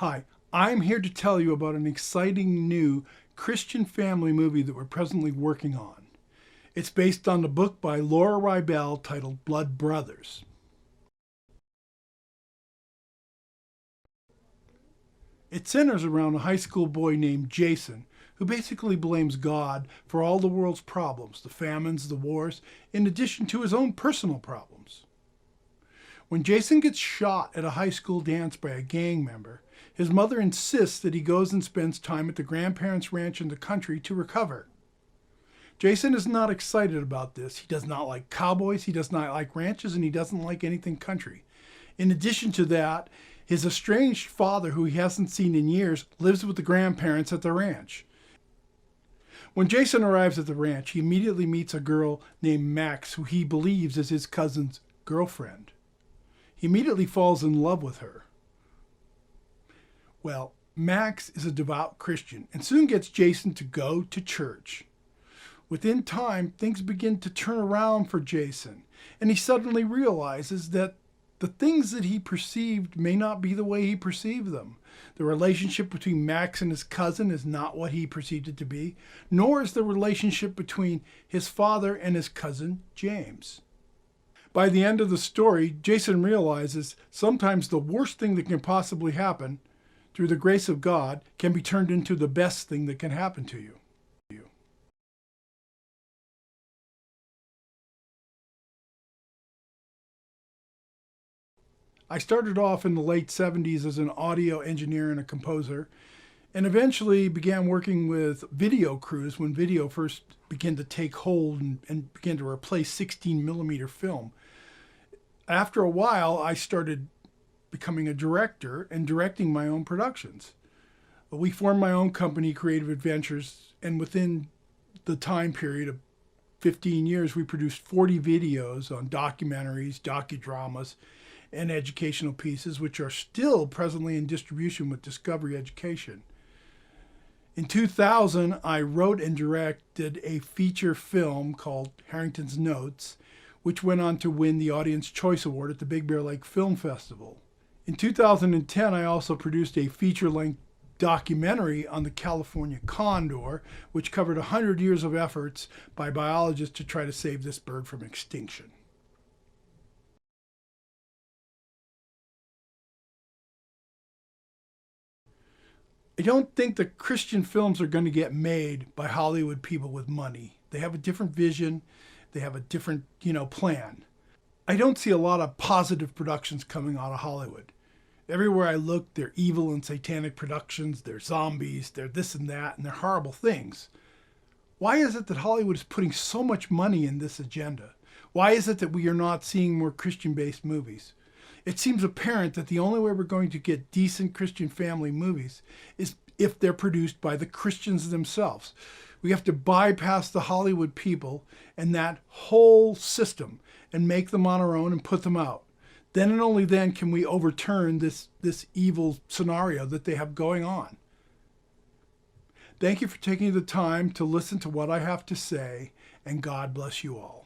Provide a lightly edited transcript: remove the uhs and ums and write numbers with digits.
Hi, I'm here to tell you about an exciting new Christian family movie that we're presently working on. It's based on the book by Laura Roybal titled Blood Brothers. It centers around a high school boy named Jason, who basically blames God for all the world's problems, the famines, the wars, in addition to his own personal problems. When Jason gets shot at a high school dance by a gang member, his mother insists that he goes and spends time at the grandparents' ranch in the country to recover. Jason is not excited about this. He does not like cowboys, he does not like ranches, and he doesn't like anything country. In addition to that, his estranged father, who he hasn't seen in years, lives with the grandparents at the ranch. When Jason arrives at the ranch, he immediately meets a girl named Max, who he believes is his cousin's girlfriend. He immediately falls in love with her. Well, Max is a devout Christian and soon gets Jason to go to church. Within time, things begin to turn around for Jason, and he suddenly realizes that the things that he perceived may not be the way he perceived them. The relationship between Max and his cousin is not what he perceived it to be, nor is the relationship between his father and his cousin James. By the end of the story, Jason realizes sometimes the worst thing that can possibly happen, through the grace of God, can be turned into the best thing that can happen to you. I started off in the late 70s as an audio engineer and a composer, and eventually began working with video crews when video first began to take hold and began to replace 16 millimeter film. After a while, I started becoming a director and directing my own productions. We formed my own company, Creative Adventures, and within the time period of 15 years, we produced 40 videos on documentaries, docudramas, and educational pieces, which are still presently in distribution with Discovery Education. In 2000, I wrote and directed a feature film called Harrington's Notes, which went on to win the Audience Choice Award at the Big Bear Lake Film Festival. In 2010, I also produced a feature-length documentary on the California condor, which covered 100 years of efforts by biologists to try to save this bird from extinction. I don't think that Christian films are going to get made by Hollywood people with money. They have a different vision. They have a different, plan. I don't see a lot of positive productions coming out of Hollywood. Everywhere I look, they're evil and satanic productions. They're zombies. They're this and that, and they're horrible things. Why is it that Hollywood is putting so much money in this agenda? Why is it that we are not seeing more Christian-based movies? It seems apparent that the only way we're going to get decent Christian family movies is if they're produced by the Christians themselves. We have to bypass the Hollywood people and that whole system and make them on our own and put them out. Then and only then can we overturn this evil scenario that they have going on. Thank you for taking the time to listen to what I have to say, and God bless you all.